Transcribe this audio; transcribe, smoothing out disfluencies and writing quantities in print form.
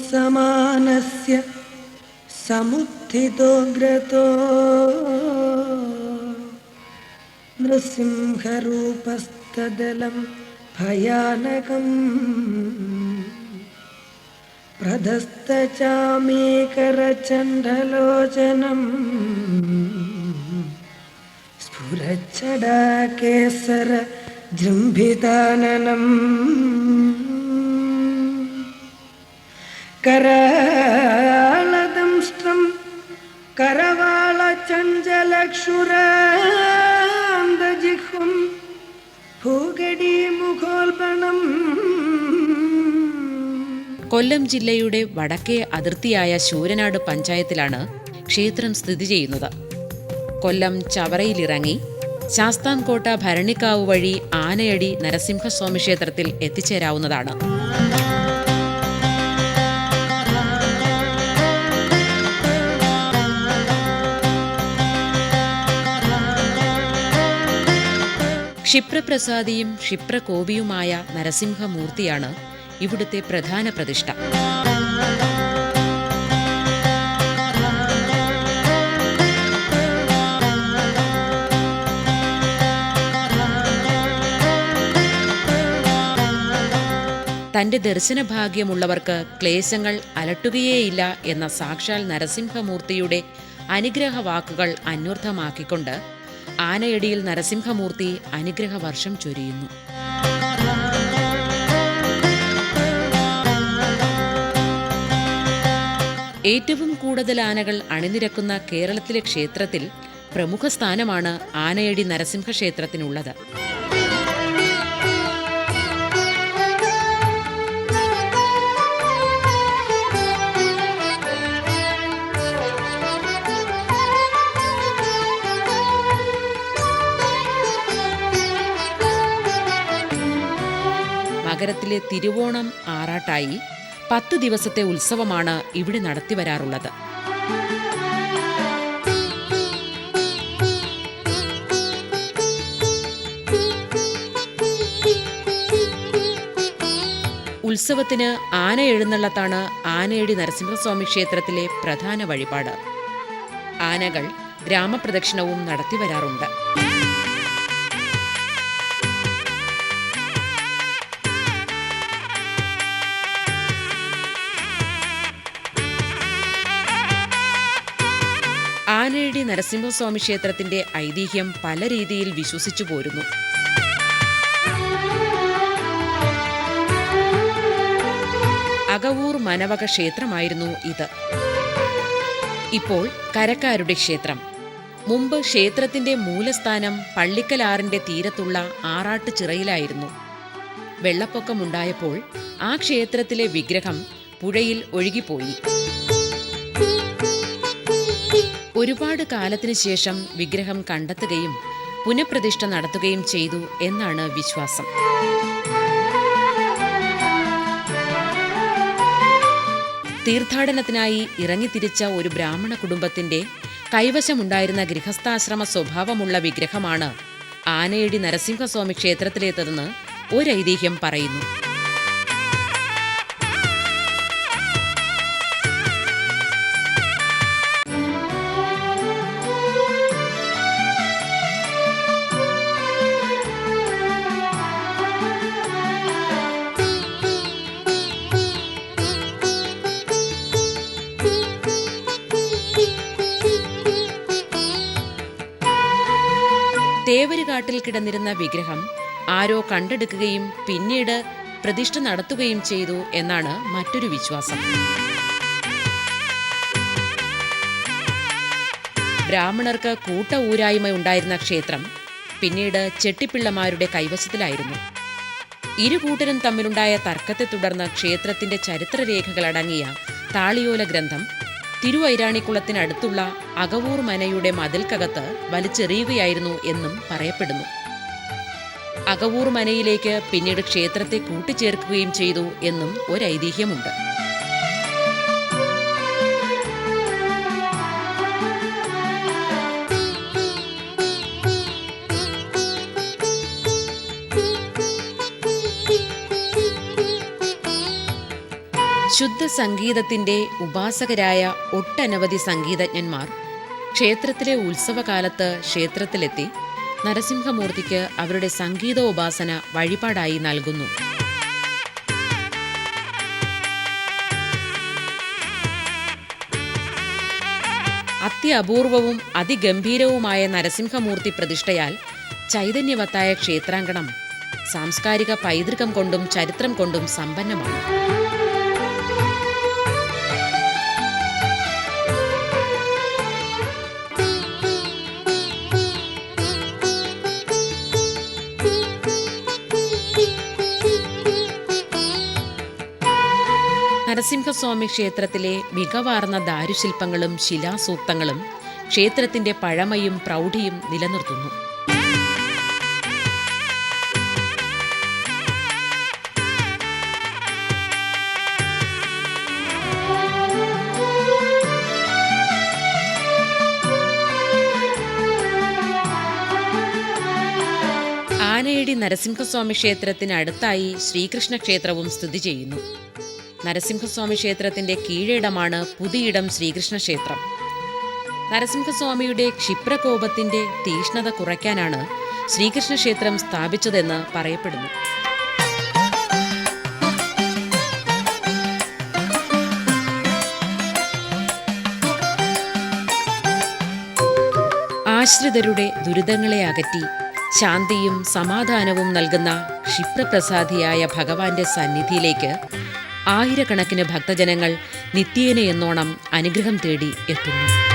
സമാനസ്യ സമുത്ഥിതോഗ്രതോ നൃസിംഹരൂപസ്തദലം ഭയാനകം പ്രധസ്തചാമീകരചണ്ഡലോചനം സ്ഫുരച്ഛടാകേസര ജൃംഭിതാനനം കരാളദംഷ്ട്രം കരവാളചഞ്ചലക്ഷുരാന്തജിഹ്വം ഭൂഗഡീമുഖോൽപണം. കൊല്ലം ജില്ലയുടെ വടക്കേ അതിർത്തിയായ ശൂരനാട് പഞ്ചായത്തിലാണ് ക്ഷേത്രം സ്ഥിതി ചെയ്യുന്നത്. കൊല്ലം ചവറയിലിറങ്ങി ശാസ്താംകോട്ട ഭരണിക്കാവ് വഴി ആനയടി നരസിംഹസ്വാമി ക്ഷേത്രത്തിൽ എത്തിച്ചേരാവുന്നതാണ്. ക്ഷിപ്രപ്രസാദിയും ക്ഷിപ്രകോപിയുമായ നരസിംഹമൂർത്തിയാണ് ഇവിടുത്തെ പ്രധാന പ്രതിഷ്ഠ. തന്റെ ദർശനഭാഗ്യമുള്ളവർക്ക് ക്ലേശങ്ങൾ അലട്ടുകയേയില്ല എന്ന സാക്ഷാൽ നരസിംഹമൂർത്തിയുടെ അനുഗ്രഹവാക്കുകൾ അന്വർത്ഥമാക്കിക്കൊണ്ട് ആനയടിയിൽ നരസിംഹമൂർത്തി അനുഗ്രഹവർഷം ചൊരിയുന്നു. ഏറ്റവും കൂടുതൽ ആനകൾ അണിനിരക്കുന്ന കേരളത്തിലെ ക്ഷേത്രത്തിൽ പ്രമുഖ സ്ഥാനമാണ് ആനയടി നരസിംഹ ക്ഷേത്രത്തിനുള്ളത്. മകരത്തിലെ തിരുവോണം ആറാട്ടായി 10 ദിവസത്തെ ഉത്സവമാണ് ഇവിടെ നടത്തിവരാറുള്ളത്. ഉത്സവത്തിന് ആന എഴുന്നള്ളത്താണ് ആനയടി നരസിംഹസ്വാമി ക്ഷേത്രത്തിലെ പ്രധാന വഴിപാട്. ആനകൾ ഗ്രാമപ്രദക്ഷിണവും നടത്തിവരാറുണ്ട്. ആനയടി നരസിംഹസ്വാമി ക്ഷേത്രത്തിന്റെ ഐതിഹ്യം പല രീതിയിൽ വിശ്വസിച്ചു പോരുന്നു. അകവൂർ മനവക ക്ഷേത്രമായിരുന്നു ഇത്. ഇപ്പോൾ കരക്കാരുടെ ക്ഷേത്രം. മുമ്പ് ക്ഷേത്രത്തിന്റെ മൂലസ്ഥാനം പള്ളിക്കലാറിന്റെ തീരത്തുള്ള ആറാട്ടുചിറയിലായിരുന്നു. വെള്ളപ്പൊക്കമുണ്ടായപ്പോൾ ആ ക്ഷേത്രത്തിലെ വിഗ്രഹം പുഴയിൽ ഒഴുകിപ്പോയി. ഒരുപാട് കാലത്തിനു ശേഷം വിഗ്രഹം കണ്ടെത്തുകയും പുനഃപ്രതിഷ്ഠ നടത്തുകയും ചെയ്തു എന്നാണ് വിശ്വാസം. തീർത്ഥാടനത്തിനായി ഇറങ്ങിത്തിരിച്ച ഒരു ബ്രാഹ്മണ കുടുംബത്തിന്റെ കൈവശമുണ്ടായിരുന്ന ഗൃഹസ്ഥാശ്രമ സ്വഭാവമുള്ള വിഗ്രഹമാണ് ആനയടി നരസിംഹസ്വാമി ക്ഷേത്രത്തിലേത്തതെന്ന് ഒരൈതിഹ്യം പറയുന്നു. തേവരുകാട്ടിൽ കിടന്നിരുന്ന വിഗ്രഹം ആരോ കണ്ടെടുക്കുകയും പിന്നീട് പ്രതിഷ്ഠ നടത്തുകയും ചെയ്തു എന്നാണ് മറ്റൊരു വിശ്വാസം. ബ്രാഹ്മണർക്ക് കൂട്ട ഊരായ്മയുണ്ടായിരുന്ന ക്ഷേത്രം പിന്നീട് ചെട്ടിപ്പിള്ളമാരുടെ കൈവശത്തിലായിരുന്നു. ഇരുകൂട്ടരും തമ്മിലുണ്ടായ തർക്കത്തെ തുടർന്ന് ക്ഷേത്രത്തിന്റെ ചരിത്രരേഖകളടങ്ങിയ താളിയോല ഗ്രന്ഥം തിരുവൈരാണിക്കുളത്തിനടുത്തുള്ള അകവൂർ മനയുടെ മതിൽക്കകത്ത് വലിച്ചെറിയുകയായിരുന്നു എന്നും പറയപ്പെടുന്നു. അകവൂർ മനയിലേക്ക് പിന്നീട് ക്ഷേത്രത്തെ കൂട്ടിച്ചേർക്കുകയും ചെയ്തു എന്നും ഒരൈതിഹ്യമുണ്ട്. ശുദ്ധ സംഗീതത്തിൻ്റെ ഉപാസകരായ ഒട്ടനവധി സംഗീതജ്ഞന്മാർ ക്ഷേത്രത്തിലെ ഉത്സവകാലത്ത് ക്ഷേത്രത്തിലെത്തി നരസിംഹമൂർത്തിക്ക് അവരുടെ സംഗീതോപാസന വഴിപാടായി നൽകുന്നു. അത്യപൂർവവും അതിഗംഭീരവുമായ നരസിംഹമൂർത്തി പ്രതിഷ്ഠയാൽ ചൈതന്യവത്തായ ക്ഷേത്രാങ്കണം സാംസ്കാരിക പൈതൃകം കൊണ്ടും ചരിത്രം കൊണ്ടും സമ്പന്നമാണ്. നരസിംഹസ്വാമി ക്ഷേത്രത്തിലെ മികവാർന്ന ദാരുശില്പങ്ങളും ശിലാസൂക്തങ്ങളും ക്ഷേത്രത്തിന്റെ പഴമയും പ്രൗഢിയും നിലനിർത്തുന്നു. ആനയടി നരസിംഹസ്വാമി ക്ഷേത്രത്തിനടുത്തായി ശ്രീകൃഷ്ണ ക്ഷേത്രവും സ്ഥിതി ചെയ്യുന്നു. നരസിംഹസ്വാമി ക്ഷേത്രത്തിന്റെ കീഴിടമാണ് പുതിയിടം ശ്രീകൃഷ്ണ ക്ഷേത്രം. നരസിംഹസ്വാമിയുടെ ക്ഷിപ്രകോപത്തിന്റെ തീഷ്ണത കുറയ്ക്കാനാണ് ശ്രീകൃഷ്ണ ക്ഷേത്രം സ്ഥാപിച്ചതെന്ന് പറയപ്പെടുന്നു. ആശ്രിതരുടെ ദുരിതങ്ങളെ അകറ്റി ശാന്തിയും സമാധാനവും നൽകുന്ന ക്ഷിപ്രപ്രസാദിയായ ഭഗവാന്റെ സന്നിധിയിലേക്ക് ആയിരക്കണക്കിന് ഭക്തജനങ്ങൾ നിത്യേന എന്നോണം അനുഗ്രഹം തേടി എത്തുന്നു.